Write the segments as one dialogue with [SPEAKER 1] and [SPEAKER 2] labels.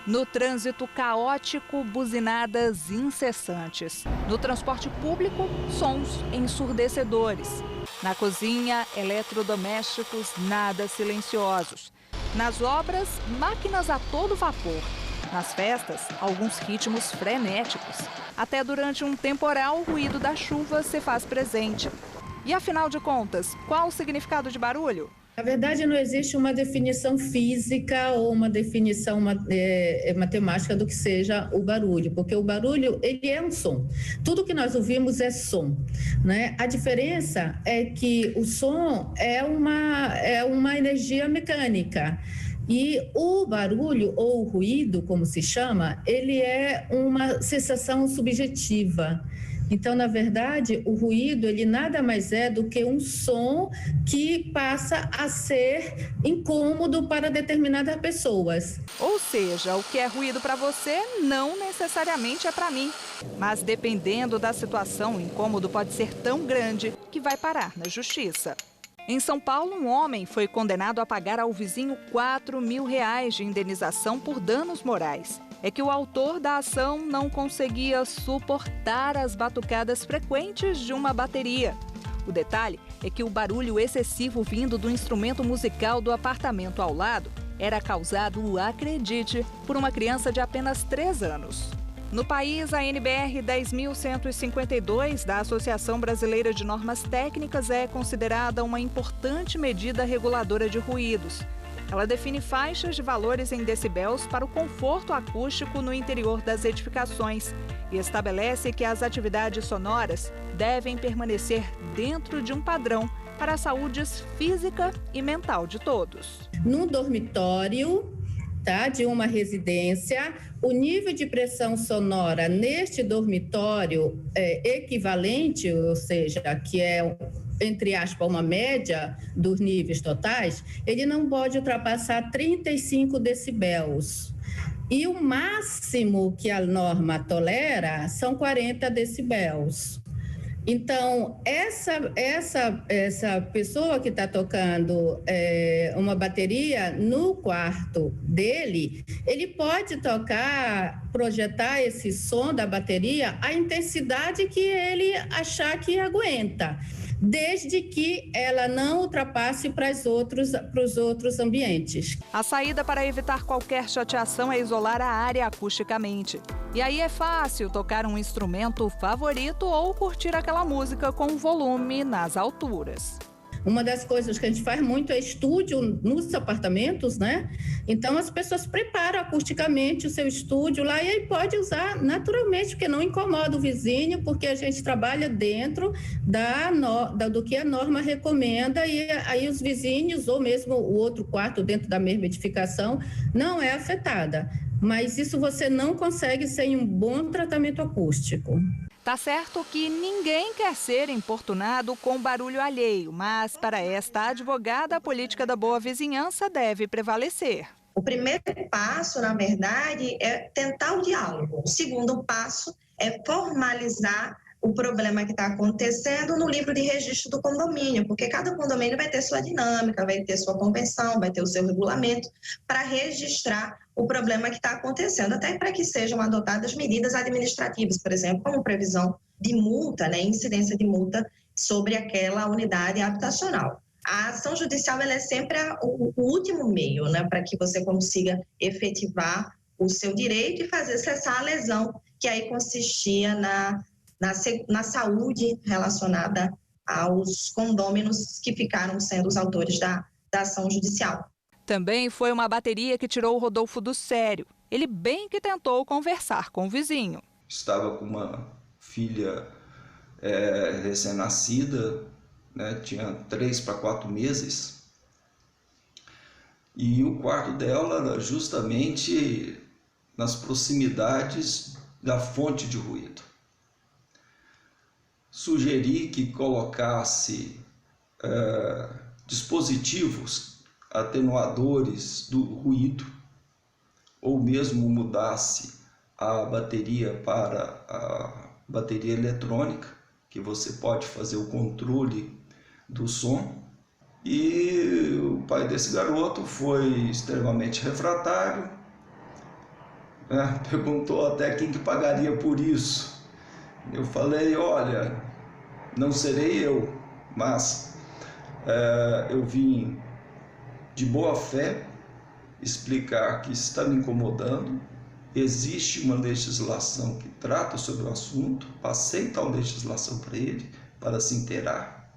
[SPEAKER 1] No trânsito caótico, buzinadas incessantes. No transporte público, sons ensurdecedores. Na cozinha, eletrodomésticos nada silenciosos. Nas obras, máquinas a todo vapor. Nas festas, alguns ritmos frenéticos. Até durante um temporal, o ruído da chuva se faz presente. E afinal de contas, qual o significado de barulho?
[SPEAKER 2] Na verdade, não existe uma definição física ou uma definição matemática do que seja o barulho, porque o barulho, ele é um som. Tudo que nós ouvimos é som, né? A diferença é que o som é uma energia mecânica. E o barulho, ou o ruído, como se chama, ele é uma sensação subjetiva. Então, na verdade, o ruído, ele nada mais é do que um som que passa a ser incômodo para determinadas pessoas.
[SPEAKER 1] Ou seja, o que é ruído para você não necessariamente é para mim. Mas dependendo da situação, o incômodo pode ser tão grande que vai parar na justiça. Em São Paulo, um homem foi condenado a pagar ao vizinho R$4.000 de indenização por danos morais. É que o autor da ação não conseguia suportar as batucadas frequentes de uma bateria. O detalhe é que o barulho excessivo vindo do instrumento musical do apartamento ao lado era causado, acredite, por uma criança de apenas 3 anos. No país, a NBR 10.152 da Associação Brasileira de Normas Técnicas é considerada uma importante medida reguladora de ruídos. Ela define faixas de valores em decibéis para o conforto acústico no interior das edificações e estabelece que as atividades sonoras devem permanecer dentro de um padrão para a saúde física e mental de todos.
[SPEAKER 2] No dormitório, de uma residência, o nível de pressão sonora neste dormitório é equivalente, ou seja, que é, entre aspas, uma média dos níveis totais, ele não pode ultrapassar 35 decibéis. E o máximo que a norma tolera são 40 decibéis. Então, essa pessoa que está tocando uma bateria no quarto dele, ele pode projetar esse som da bateria à intensidade que ele achar que aguenta, desde que ela não ultrapasse para os outros ambientes.
[SPEAKER 1] A saída para evitar qualquer chateação é isolar a área acusticamente. E aí é fácil tocar um instrumento favorito ou curtir aquela música com volume nas alturas.
[SPEAKER 2] Uma das coisas que a gente faz muito é estúdio nos apartamentos, né? Então, as pessoas preparam acusticamente o seu estúdio lá e aí pode usar naturalmente, porque não incomoda o vizinho, porque a gente trabalha dentro do que a norma recomenda e aí os vizinhos, ou mesmo o outro quarto dentro da mesma edificação, não é afetada. Mas isso você não consegue sem um bom tratamento acústico.
[SPEAKER 1] Tá certo que ninguém quer ser importunado com barulho alheio, mas para esta advogada, a política da boa vizinhança deve prevalecer.
[SPEAKER 3] O primeiro passo, na verdade, é tentar o diálogo. O segundo passo é formalizar o problema que está acontecendo no livro de registro do condomínio, porque cada condomínio vai ter sua dinâmica, vai ter sua convenção, vai ter o seu regulamento para registrar o problema que está acontecendo, até para que sejam adotadas medidas administrativas, por exemplo, como previsão de multa, incidência de multa sobre aquela unidade habitacional. A ação judicial ela é sempre o último meio, para que você consiga efetivar o seu direito e fazer cessar a lesão, que aí consistia na saúde relacionada aos condôminos que ficaram sendo os autores da ação judicial.
[SPEAKER 1] Também foi uma bateria que tirou o Rodolfo do sério. Ele bem que tentou conversar com o vizinho.
[SPEAKER 4] Estava com uma filha recém-nascida, tinha 3 para 4 meses. E o quarto dela era justamente nas proximidades da fonte de ruído. Sugeri que colocasse dispositivos atenuadores do ruído, ou mesmo mudasse a bateria para a bateria eletrônica, que você pode fazer o controle do som. E o pai desse garoto foi extremamente refratário, né? Perguntou até quem que pagaria por isso. Eu falei, olha, não serei eu, mas eu vim de boa fé explicar que está me incomodando. Existe uma legislação que trata sobre o assunto, passei tal legislação para ele, para se inteirar.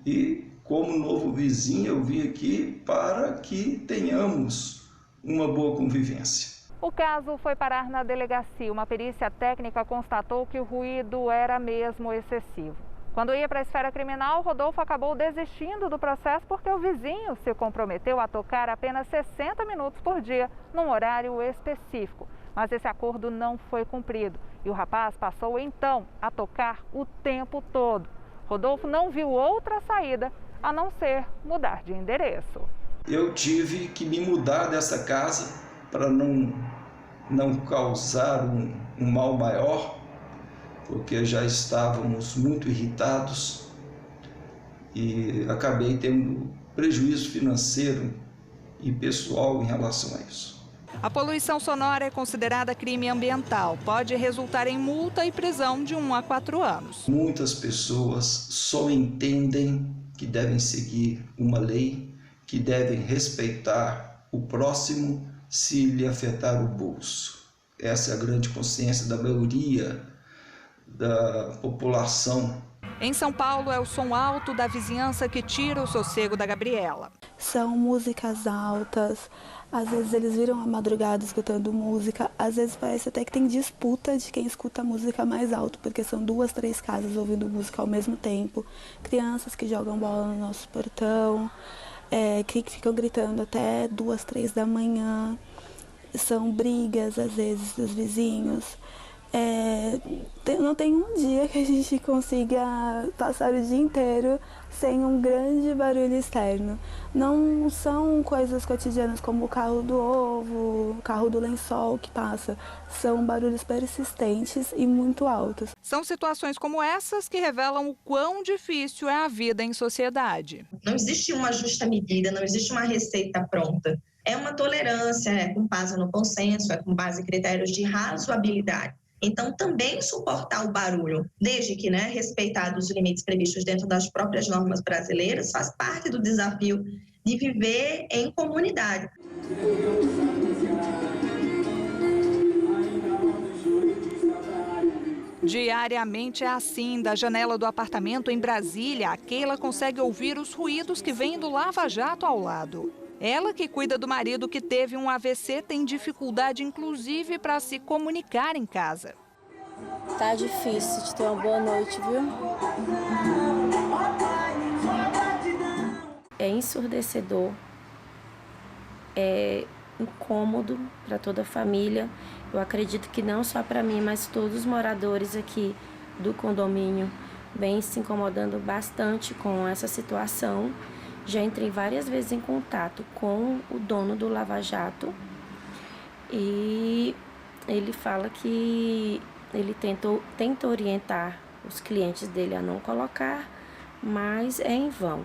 [SPEAKER 4] E, como novo vizinho, eu vim aqui para que tenhamos uma boa convivência.
[SPEAKER 1] O caso foi parar na delegacia. Uma perícia técnica constatou que o ruído era mesmo excessivo. Quando ia para a esfera criminal, Rodolfo acabou desistindo do processo porque o vizinho se comprometeu a tocar apenas 60 minutos por dia, num horário específico. Mas esse acordo não foi cumprido e o rapaz passou então a tocar o tempo todo. Rodolfo não viu outra saída a não ser mudar de endereço.
[SPEAKER 4] Eu tive que me mudar dessa casa para não causar um mal maior, porque já estávamos muito irritados e acabei tendo prejuízo financeiro e pessoal em relação a isso.
[SPEAKER 1] A poluição sonora é considerada crime ambiental. Pode resultar em multa e prisão de 1 a 4 anos.
[SPEAKER 4] Muitas pessoas só entendem que devem seguir uma lei, que devem respeitar o próximo se lhe afetar o bolso. Essa é a grande consciência da maioria da população.
[SPEAKER 1] Em São Paulo, é o som alto da vizinhança que tira o sossego da Gabriela.
[SPEAKER 5] São músicas altas, às vezes eles viram a madrugada escutando música, às vezes parece até que tem disputa de quem escuta a música mais alto, porque são 2, 3 casas ouvindo música ao mesmo tempo, crianças que jogam bola no nosso portão, que ficam gritando até 2, 3 da manhã, são brigas às vezes dos vizinhos. Não tem um dia que a gente consiga passar o dia inteiro sem um grande barulho externo. Não são coisas cotidianas como o carro do ovo, o carro do lençol que passa. São barulhos persistentes e muito altos.
[SPEAKER 1] São situações como essas que revelam o quão difícil é a vida em sociedade.
[SPEAKER 3] Não existe uma justa medida, não existe uma receita pronta. É uma tolerância, é com base no consenso, é com base em critérios de razoabilidade. Então, também suportar o barulho, desde que respeitados os limites previstos dentro das próprias normas brasileiras, faz parte do desafio de viver em comunidade.
[SPEAKER 1] Diariamente é assim. Da janela do apartamento em Brasília, a Keila consegue ouvir os ruídos que vêm do Lava Jato ao lado. Ela, que cuida do marido que teve um AVC, tem dificuldade, inclusive, para se comunicar em casa.
[SPEAKER 6] Tá difícil de ter uma boa noite, viu? É ensurdecedor, é incômodo para toda a família. Eu acredito que não só para mim, mas todos os moradores aqui do condomínio vêm se incomodando bastante com essa situação. Já entrei várias vezes em contato com o dono do Lava Jato e ele fala que ele tenta orientar os clientes dele a não colocar, mas é em vão,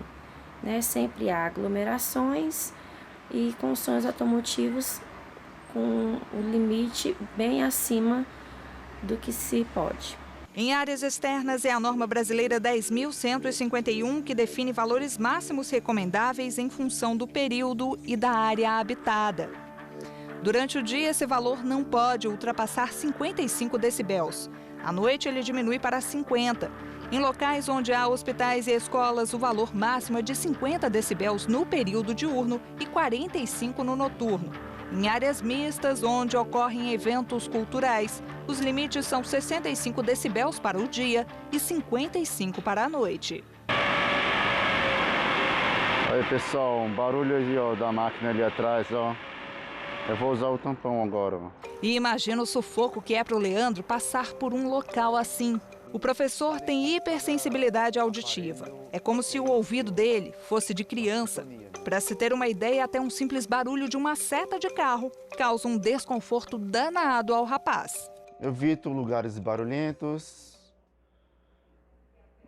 [SPEAKER 6] né? Sempre há aglomerações e com sons automotivos com o limite bem acima do que se pode.
[SPEAKER 1] Em áreas externas, é a norma brasileira 10.151 que define valores máximos recomendáveis em função do período e da área habitada. Durante o dia, esse valor não pode ultrapassar 55 decibéis. À noite, ele diminui para 50. Em locais onde há hospitais e escolas, o valor máximo é de 50 decibéis no período diurno e 45 no noturno. Em áreas mistas, onde ocorrem eventos culturais, os limites são 65 decibéis para o dia e 55 para a noite.
[SPEAKER 7] Aí, pessoal, um barulho aí, ó, da máquina ali atrás, ó. Eu vou usar o tampão agora, ó.
[SPEAKER 1] E imagina o sufoco que é para o Leandro passar por um local assim. O professor tem hipersensibilidade auditiva. É como se o ouvido dele fosse de criança. Para se ter uma ideia, até um simples barulho de uma seta de carro causa um desconforto danado ao rapaz.
[SPEAKER 7] Eu evito lugares barulhentos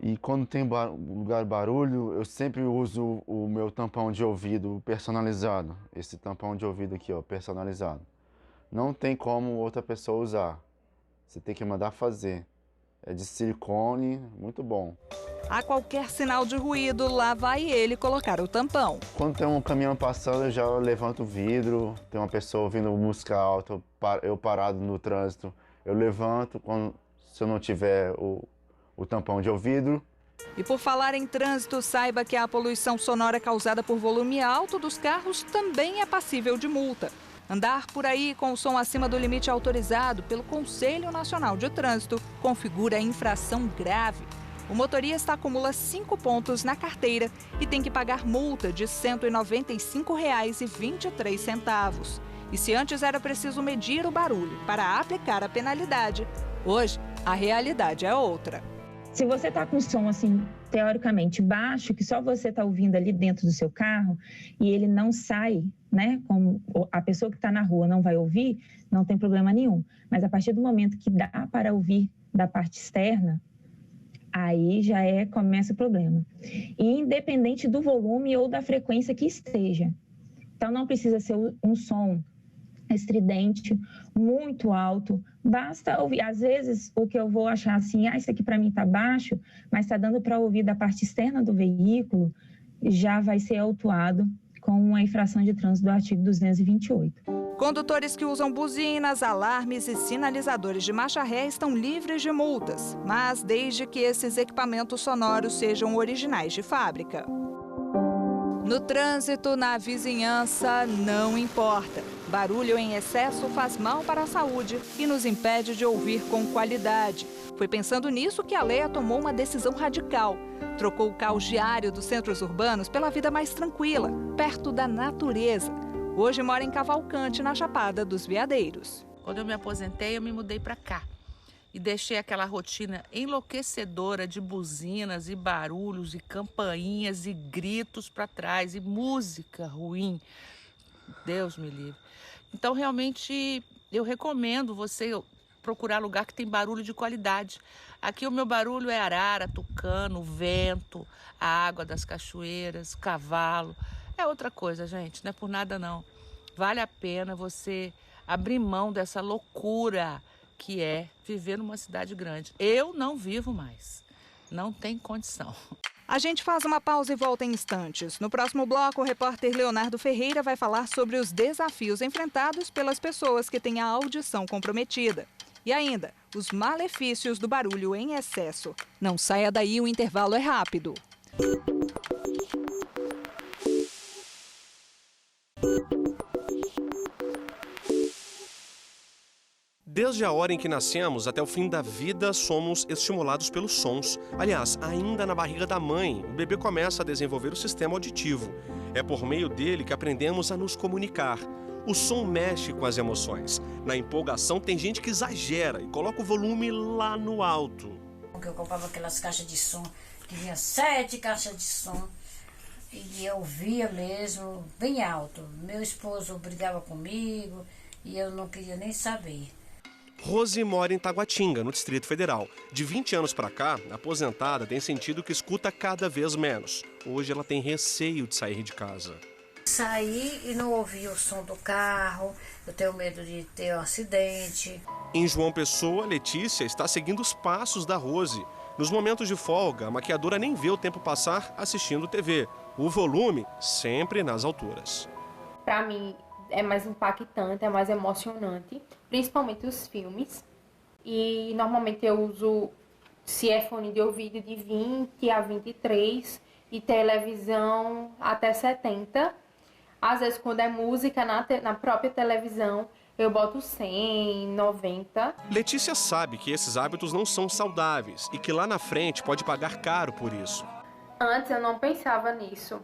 [SPEAKER 7] e quando tem lugar barulho, eu sempre uso o meu tampão de ouvido personalizado. Esse tampão de ouvido aqui, ó, personalizado. Não tem como outra pessoa usar. Você tem que mandar fazer. É de silicone, muito bom.
[SPEAKER 1] A qualquer sinal de ruído, lá vai ele colocar o tampão.
[SPEAKER 7] Quando tem um caminhão passando, eu já levanto o vidro. Tem uma pessoa ouvindo música alta, eu parado no trânsito, eu levanto se eu não tiver o tampão de ouvido.
[SPEAKER 1] E por falar em trânsito, saiba que a poluição sonora causada por volume alto dos carros também é passível de multa. Andar por aí com o som acima do limite autorizado pelo Conselho Nacional de Trânsito configura infração grave. O motorista acumula 5 pontos na carteira e tem que pagar multa de R$ 195,23. E se antes era preciso medir o barulho para aplicar a penalidade, hoje a realidade é outra.
[SPEAKER 8] Se você está com som, assim, teoricamente baixo, que só você está ouvindo ali dentro do seu carro e ele não sai, né, como a pessoa que está na rua não vai ouvir, não tem problema nenhum. Mas a partir do momento que dá para ouvir da parte externa, aí já começa o problema. E independente do volume ou da frequência que esteja. Então não precisa ser um som estridente, muito alto, basta ouvir. Às vezes, o que eu vou achar assim, isso aqui para mim está baixo, mas está dando para ouvir da parte externa do veículo, já vai ser autuado com uma infração de trânsito do artigo 228.
[SPEAKER 1] Condutores que usam buzinas, alarmes e sinalizadores de marcha ré estão livres de multas, mas desde que esses equipamentos sonoros sejam originais de fábrica. No trânsito, na vizinhança, não importa. Barulho em excesso faz mal para a saúde e nos impede de ouvir com qualidade. Foi pensando nisso que a Leia tomou uma decisão radical. Trocou o caos diário dos centros urbanos pela vida mais tranquila, perto da natureza. Hoje mora em Cavalcante, na Chapada dos Veadeiros.
[SPEAKER 9] Quando eu me aposentei, eu me mudei para cá. E deixei aquela rotina enlouquecedora de buzinas e barulhos e campainhas e gritos para trás e música ruim. Deus me livre. Então, realmente, eu recomendo você procurar lugar que tem barulho de qualidade. Aqui o meu barulho é arara, tucano, vento, a água das cachoeiras, cavalo. É outra coisa, gente, não é por nada não. Vale a pena você abrir mão dessa loucura que é viver numa cidade grande. Eu não vivo mais, não tem condição.
[SPEAKER 1] A gente faz uma pausa e volta em instantes. No próximo bloco, o repórter Leonardo Ferreira vai falar sobre os desafios enfrentados pelas pessoas que têm a audição comprometida. E ainda, os malefícios do barulho em excesso. Não saia daí, o intervalo é rápido.
[SPEAKER 10] Desde a hora em que nascemos até o fim da vida, somos estimulados pelos sons. Aliás, ainda na barriga da mãe, o bebê começa a desenvolver o sistema auditivo. É por meio dele que aprendemos a nos comunicar. O som mexe com as emoções. Na empolgação, tem gente que exagera e coloca o volume lá no alto.
[SPEAKER 11] Eu comprava aquelas caixas de som, que vinha 7 caixas de som, e eu via mesmo bem alto. Meu esposo brigava comigo e eu não queria nem saber.
[SPEAKER 10] Rose mora em Taguatinga, no Distrito Federal. De 20 anos para cá, a aposentada tem sentido que escuta cada vez menos. Hoje ela tem receio de sair de casa.
[SPEAKER 11] Saí e não ouvi o som do carro, eu tenho medo de ter um acidente.
[SPEAKER 10] Em João Pessoa, Letícia está seguindo os passos da Rose. Nos momentos de folga, a maquiadora nem vê o tempo passar assistindo TV. O volume sempre nas alturas.
[SPEAKER 12] Para mim é mais impactante, é mais emocionante, principalmente os filmes. E normalmente eu uso, se é fone de ouvido, de 20 a 23 e televisão até 70. Às vezes, quando é música na própria televisão, eu boto 100, 90.
[SPEAKER 10] Letícia sabe que esses hábitos não são saudáveis e que lá na frente pode pagar caro por isso.
[SPEAKER 12] Antes eu não pensava nisso.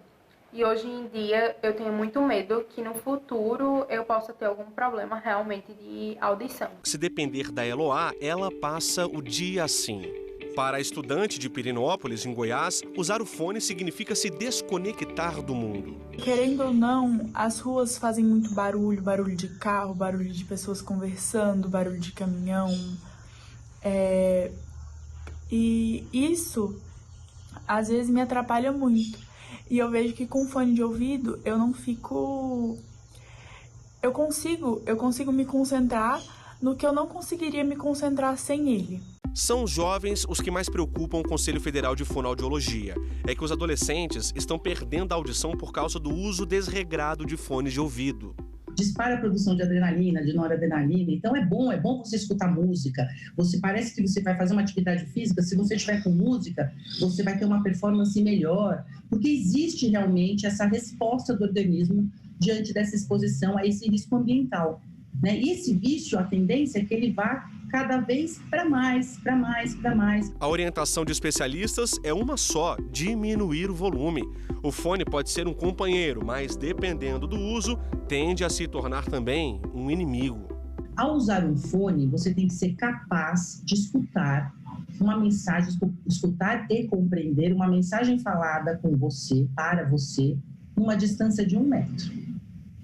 [SPEAKER 12] E hoje em dia eu tenho muito medo que no futuro eu possa ter algum problema realmente de audição.
[SPEAKER 10] Se depender da Eloá, ela passa o dia assim. Para a estudante de Pirenópolis, em Goiás, usar o fone significa se desconectar do mundo.
[SPEAKER 13] Querendo ou não, as ruas fazem muito barulho, barulho de carro, barulho de pessoas conversando, barulho de caminhão. E isso, às vezes, me atrapalha muito. E eu vejo que com fone de ouvido, eu não fico... Eu consigo me concentrar no que eu não conseguiria me concentrar sem ele.
[SPEAKER 10] São os jovens os que mais preocupam o Conselho Federal de Fonoaudiologia. É que os adolescentes estão perdendo a audição por causa do uso desregrado de fones de ouvido.
[SPEAKER 14] Dispara a produção de adrenalina, de noradrenalina. Então é bom você escutar música. Parece que você vai fazer uma atividade física, se você estiver com música, você vai ter uma performance melhor, porque existe realmente essa resposta do organismo diante dessa exposição a esse risco ambiental. E esse vício, a tendência é que ele vá cada vez para mais.
[SPEAKER 10] A orientação de especialistas é uma só: diminuir o volume. O fone pode ser um companheiro, mas dependendo do uso, tende a se tornar também um inimigo.
[SPEAKER 14] Ao usar um fone, você tem que ser capaz de escutar uma mensagem, escutar e compreender uma mensagem falada com você, para você, numa distância de 1 metro.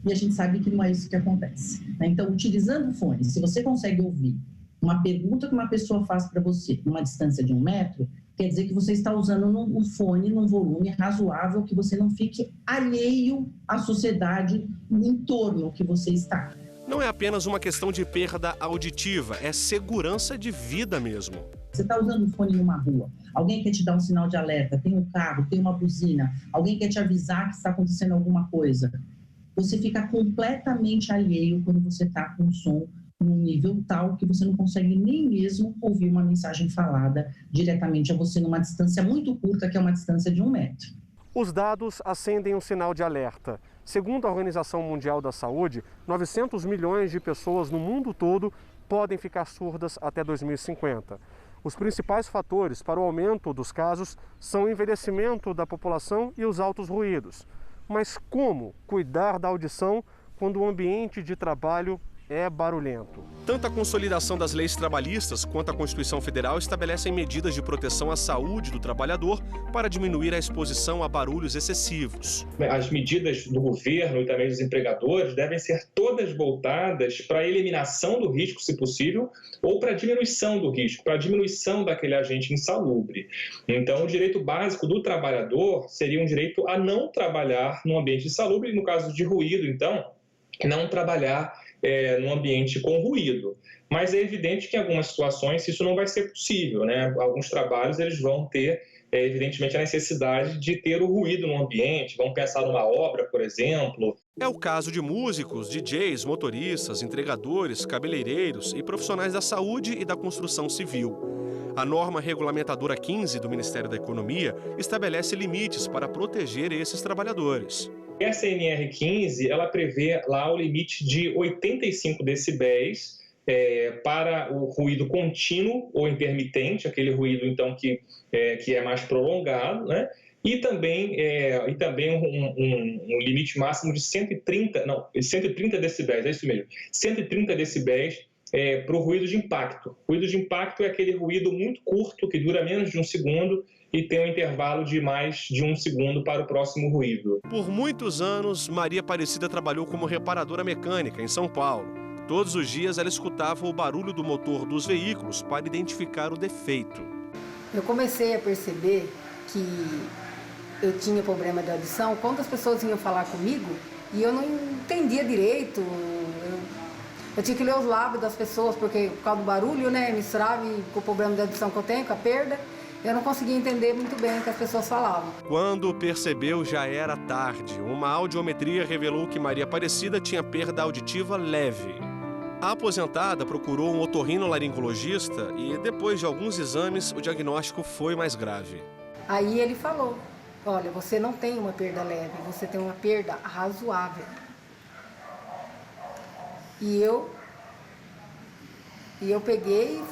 [SPEAKER 14] E a gente sabe que não é isso que acontece. Então, utilizando o fone, se você consegue ouvir uma pergunta que uma pessoa faz para você numa distância de 1 metro, quer dizer que você está usando um fone num volume razoável, que você não fique alheio à sociedade no entorno que você está.
[SPEAKER 10] Não é apenas uma questão de perda auditiva, é segurança de vida mesmo.
[SPEAKER 14] Você está usando um fone numa rua, alguém quer te dar um sinal de alerta, tem um carro, tem uma buzina, alguém quer te avisar que está acontecendo alguma coisa. Você fica completamente alheio quando você está com o som num nível tal que você não consegue nem mesmo ouvir uma mensagem falada diretamente a você numa distância muito curta, que é uma distância de 1 metro.
[SPEAKER 10] Os dados acendem um sinal de alerta. Segundo a Organização Mundial da Saúde, 900 milhões de pessoas no mundo todo podem ficar surdas até 2050. Os principais fatores para o aumento dos casos são o envelhecimento da população e os altos ruídos. Mas como cuidar da audição quando o ambiente de trabalho é barulhento? Tanto a consolidação das leis trabalhistas quanto a Constituição Federal estabelecem medidas de proteção à saúde do trabalhador para diminuir a exposição a barulhos excessivos.
[SPEAKER 15] As medidas do governo e também dos empregadores devem ser todas voltadas para a eliminação do risco, se possível, ou para a diminuição do risco, para a diminuição daquele agente insalubre. Então, o direito básico do trabalhador seria um direito a não trabalhar num ambiente insalubre, e no caso de ruído, então, não trabalhar num ambiente com ruído. Mas é evidente que em algumas situações isso não vai ser possível, né? Alguns trabalhos eles vão ter, evidentemente, a necessidade de ter o ruído no ambiente, vão pensar numa obra, por exemplo.
[SPEAKER 10] É o caso de músicos, DJs, motoristas, entregadores, cabeleireiros e profissionais da saúde e da construção civil. A norma regulamentadora 15 do Ministério da Economia estabelece limites para proteger esses trabalhadores.
[SPEAKER 15] Essa NR15, ela prevê lá o limite de 85 decibéis para o ruído contínuo ou intermitente, aquele ruído então que é mais prolongado, né? E também um limite máximo de 130 decibéis, é isso mesmo, 130 decibéis para o ruído de impacto. O ruído de impacto é aquele ruído muito curto, que dura menos de 1 segundo, e tem um intervalo de mais de 1 segundo para o próximo ruído.
[SPEAKER 10] Por muitos anos, Maria Aparecida trabalhou como reparadora mecânica em São Paulo. Todos os dias ela escutava o barulho do motor dos veículos para identificar o defeito.
[SPEAKER 16] Eu comecei a perceber que eu tinha problema de audição quando as pessoas vinham falar comigo e eu não entendia direito. Eu tinha que ler os lábios das pessoas, porque por causa do barulho, né, misturava com o problema de audição que eu tenho, com a perda. Eu não conseguia entender muito bem o que as pessoas falavam.
[SPEAKER 10] Quando percebeu, já era tarde. Uma audiometria revelou que Maria Aparecida tinha perda auditiva leve. A aposentada procurou um otorrinolaringologista e, depois de alguns exames, o diagnóstico foi mais grave.
[SPEAKER 16] Aí ele falou: olha, você não tem uma perda leve, você tem uma perda razoável. E eu peguei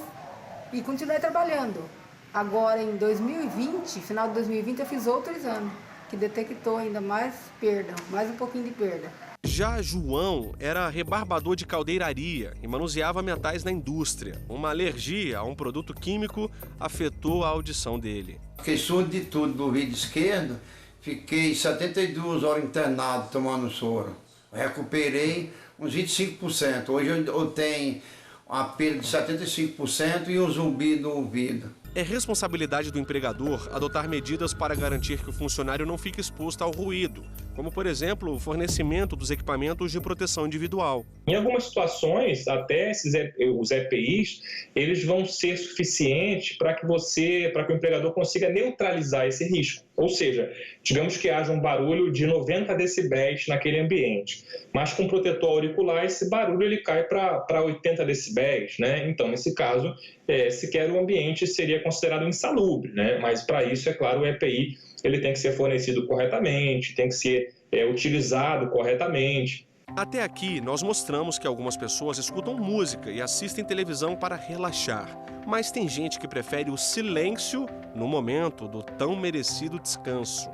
[SPEAKER 16] e continuei trabalhando. Agora, em 2020, final de 2020, eu fiz outro exame, que detectou ainda mais perda, mais um pouquinho de perda.
[SPEAKER 10] Já João era rebarbador de caldeiraria e manuseava metais na indústria. Uma alergia a um produto químico afetou a audição dele.
[SPEAKER 17] Fiquei surdo de tudo do ouvido esquerdo, fiquei 72 horas internado tomando soro. Recuperei uns 25%. Hoje eu tenho uma perda de 75% e um zumbido no ouvido.
[SPEAKER 10] É responsabilidade do empregador adotar medidas para garantir que o funcionário não fique exposto ao ruído, como, por exemplo, o fornecimento dos equipamentos de proteção individual.
[SPEAKER 15] Em algumas situações, até os EPIs, eles vão ser suficientes para que o empregador consiga neutralizar esse risco. Ou seja, digamos que haja um barulho de 90 decibéis naquele ambiente, mas com protetor auricular esse barulho ele cai para 80 decibéis, né? Então, nesse caso, sequer o ambiente seria considerado insalubre, né? Mas para isso, é claro, o EPI ele tem que ser fornecido corretamente, tem que ser utilizado corretamente.
[SPEAKER 10] Até aqui, nós mostramos que algumas pessoas escutam música e assistem televisão para relaxar. Mas tem gente que prefere o silêncio no momento do tão merecido descanso.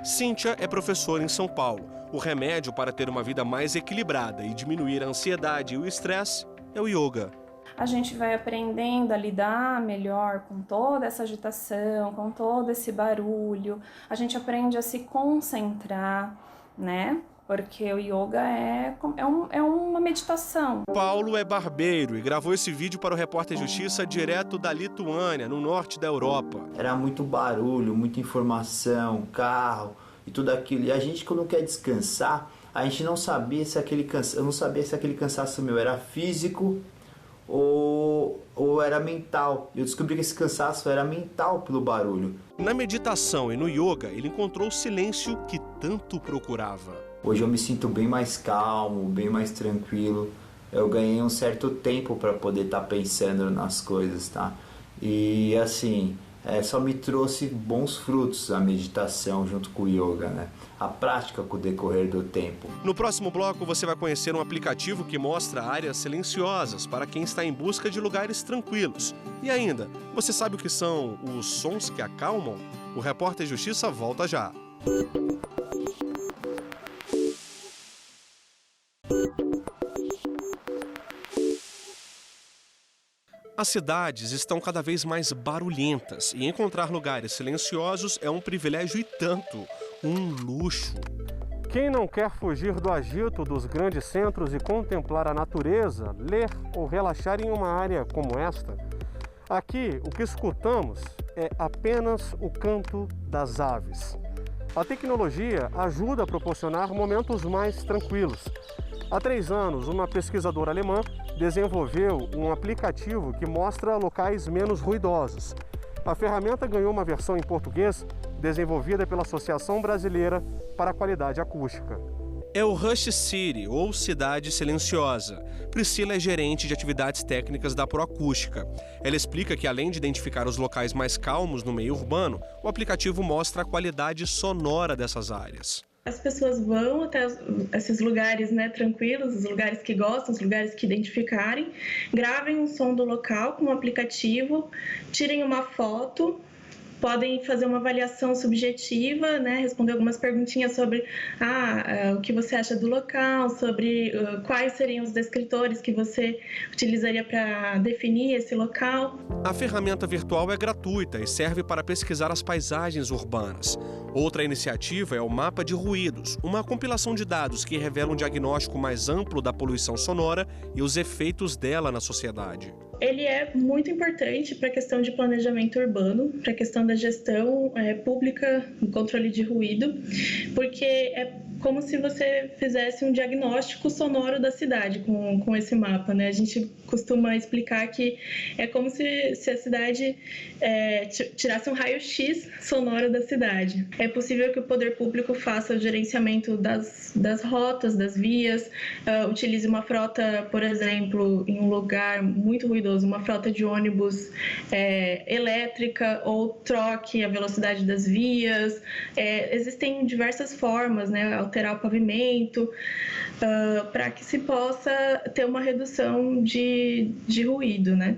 [SPEAKER 10] Cíntia é professora em São Paulo. O remédio para ter uma vida mais equilibrada e diminuir a ansiedade e o estresse é o yoga.
[SPEAKER 18] A gente vai aprendendo a lidar melhor com toda essa agitação, com todo esse barulho. A gente aprende a se concentrar, né? Porque o yoga é uma meditação.
[SPEAKER 10] Paulo é barbeiro e gravou esse vídeo para o Repórter Justiça direto da Lituânia, no norte da Europa.
[SPEAKER 19] Era muito barulho, muita informação, carro e tudo aquilo. E a gente, quando quer descansar, a gente não sabia se aquele cansaço meu era físico ou era mental. Eu descobri que esse cansaço era mental pelo barulho.
[SPEAKER 10] Na meditação e no yoga, ele encontrou o silêncio que tanto procurava.
[SPEAKER 19] Hoje eu me sinto bem mais calmo, bem mais tranquilo. Eu ganhei um certo tempo para poder estar pensando nas coisas, tá? E assim, só me trouxe bons frutos a meditação junto com o yoga, né? A prática com o decorrer do tempo.
[SPEAKER 10] No próximo bloco você vai conhecer um aplicativo que mostra áreas silenciosas para quem está em busca de lugares tranquilos. E ainda, você sabe o que são os sons que acalmam? O Repórter Justiça volta já. As cidades estão cada vez mais barulhentas e encontrar lugares silenciosos é um privilégio e tanto, um luxo. Quem não quer fugir do agito dos grandes centros e contemplar a natureza, ler ou relaxar em uma área como esta? Aqui, o que escutamos é apenas o canto das aves. A tecnologia ajuda a proporcionar momentos mais tranquilos. Há 3 anos, uma pesquisadora alemã desenvolveu um aplicativo que mostra locais menos ruidosos. A ferramenta ganhou uma versão em português desenvolvida pela Associação Brasileira para a Qualidade Acústica. É o Hush City, ou Cidade Silenciosa. Priscila é gerente de atividades técnicas da Proacústica. Ela explica que, além de identificar os locais mais calmos no meio urbano, o aplicativo mostra a qualidade sonora dessas áreas.
[SPEAKER 20] As pessoas vão até esses lugares, né, tranquilos, os lugares que gostam, os lugares que identificarem, gravem um som do local com o aplicativo, tirem uma foto, podem fazer uma avaliação subjetiva, né, responder algumas perguntinhas sobre o que você acha do local, sobre quais seriam os descritores que você utilizaria para definir esse local.
[SPEAKER 10] A ferramenta virtual é gratuita e serve para pesquisar as paisagens urbanas. Outra iniciativa é o Mapa de Ruídos, uma compilação de dados que revela um diagnóstico mais amplo da poluição sonora e os efeitos dela na sociedade.
[SPEAKER 20] Ele é muito importante para a questão de planejamento urbano, para a questão da gestão pública, do controle de ruído, porque é como se você fizesse um diagnóstico sonoro da cidade com esse mapa, né? A gente costuma explicar que é como se a cidade tirasse um raio-x sonoro da cidade. É possível que o poder público faça o gerenciamento das rotas, das vias, utilize uma frota, por exemplo, em um lugar muito ruidoso, uma frota de ônibus elétrica, ou troque a velocidade das vias. Existem diversas formas, né? Alterar o pavimento, para que se possa ter uma redução de ruído, né?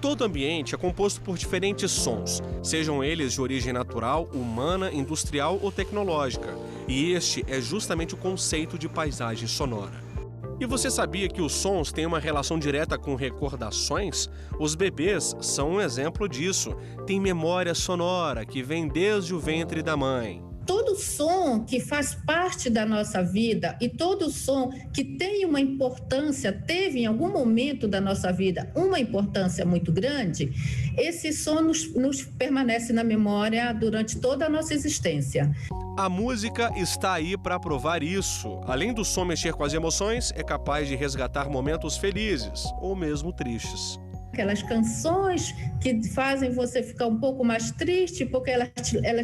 [SPEAKER 10] Todo ambiente é composto por diferentes sons, sejam eles de origem natural, humana, industrial ou tecnológica. E este é justamente o conceito de paisagem sonora. E você sabia que os sons têm uma relação direta com recordações? Os bebês são um exemplo disso. Tem memória sonora que vem desde o ventre da mãe.
[SPEAKER 2] Todo som que faz parte da nossa vida e todo som que tem uma importância, teve em algum momento da nossa vida uma importância muito grande, esse som nos permanece na memória durante toda a nossa existência.
[SPEAKER 10] A música está aí para provar isso. Além do som mexer com as emoções, é capaz de resgatar momentos felizes ou mesmo tristes.
[SPEAKER 2] Aquelas canções que fazem você ficar um pouco mais triste, porque ela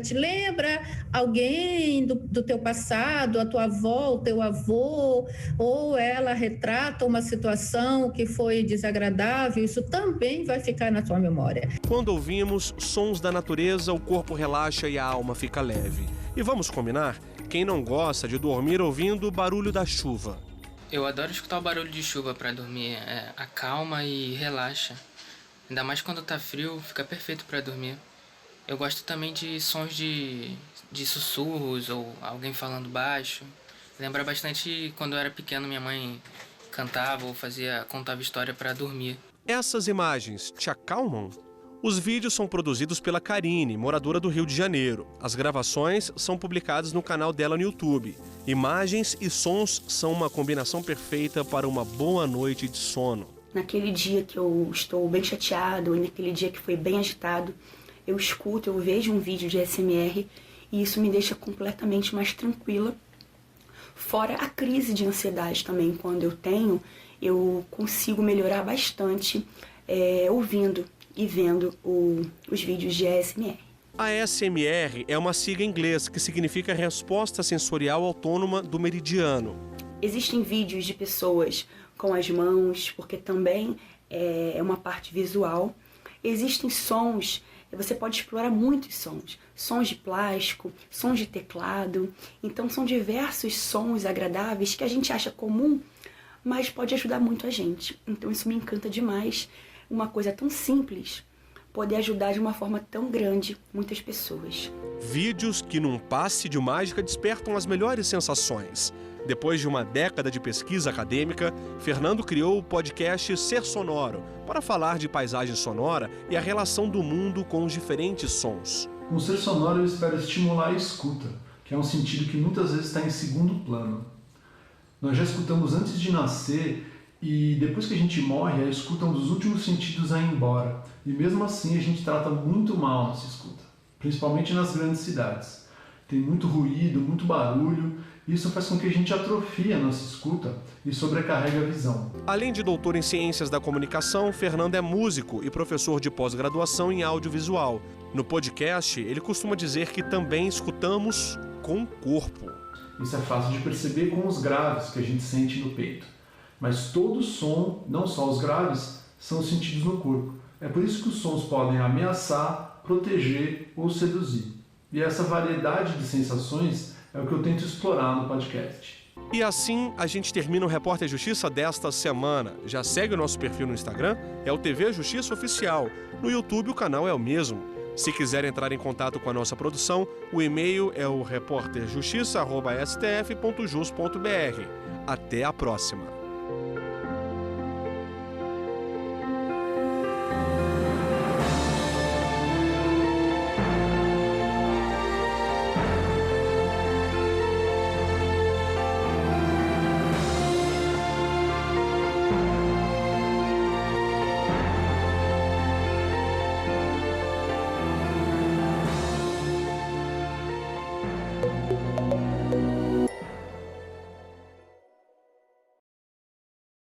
[SPEAKER 2] te lembra alguém do teu passado, a tua avó, o teu avô, ou ela retrata uma situação que foi desagradável, isso também vai ficar na tua memória.
[SPEAKER 10] Quando ouvimos sons da natureza, o corpo relaxa e a alma fica leve. E vamos combinar? Quem não gosta de dormir ouvindo o barulho da chuva?
[SPEAKER 21] Eu adoro escutar o barulho de chuva para dormir, acalma e relaxa. Ainda mais quando tá frio, fica perfeito para dormir. Eu gosto também de sons de sussurros ou alguém falando baixo. Lembra bastante quando eu era pequeno, minha mãe cantava ou contava história para dormir.
[SPEAKER 10] Essas imagens te acalmam? Os vídeos são produzidos pela Karine, moradora do Rio de Janeiro. As gravações são publicadas no canal dela no YouTube. Imagens e sons são uma combinação perfeita para uma boa noite de sono.
[SPEAKER 22] Naquele dia que eu estou bem chateado, ou naquele dia que foi bem agitado, eu escuto, eu vejo um vídeo de ASMR e isso me deixa completamente mais tranquila. Fora a crise de ansiedade também, quando eu tenho, eu consigo melhorar bastante ouvindo e vendo os vídeos de ASMR.
[SPEAKER 10] A ASMR é uma sigla em inglês que significa Resposta Sensorial Autônoma do Meridiano.
[SPEAKER 22] Existem vídeos de pessoas com as mãos, porque também é uma parte visual. Existem sons, você pode explorar muitos sons. Sons de plástico, sons de teclado. Então são diversos sons agradáveis que a gente acha comum, mas pode ajudar muito a gente. Então isso me encanta demais. Uma coisa tão simples poder ajudar de uma forma tão grande muitas pessoas.
[SPEAKER 10] Vídeos que num passe de mágica despertam as melhores sensações. Depois de uma década de pesquisa acadêmica, Fernando criou o podcast Ser Sonoro para falar de paisagem sonora e a relação do mundo com os diferentes sons.
[SPEAKER 23] Com o Ser Sonoro eu espero estimular a escuta, que é um sentido que muitas vezes está em segundo plano. Nós já escutamos antes de nascer e depois que a gente morre, a escuta é um dos últimos sentidos a ir embora. E mesmo assim a gente trata muito mal a nossa escuta, principalmente nas grandes cidades. Tem muito ruído, muito barulho, e isso faz com que a gente atrofie a nossa escuta e sobrecarregue a visão.
[SPEAKER 10] Além de doutor em Ciências da Comunicação, Fernando é músico e professor de pós-graduação em audiovisual. No podcast, ele costuma dizer que também escutamos com o corpo.
[SPEAKER 23] Isso é fácil de perceber com os graves que a gente sente no peito. Mas todo som, não só os graves, são sentidos no corpo. É por isso que os sons podem ameaçar, proteger ou seduzir. E essa variedade de sensações é o que eu tento explorar no podcast.
[SPEAKER 10] E assim a gente termina o Repórter Justiça desta semana. Já segue o nosso perfil no Instagram, é o TV Justiça Oficial. No YouTube o canal é o mesmo. Se quiser entrar em contato com a nossa produção, o e-mail é o repórterjustiça@stf.jus.br. Até a próxima!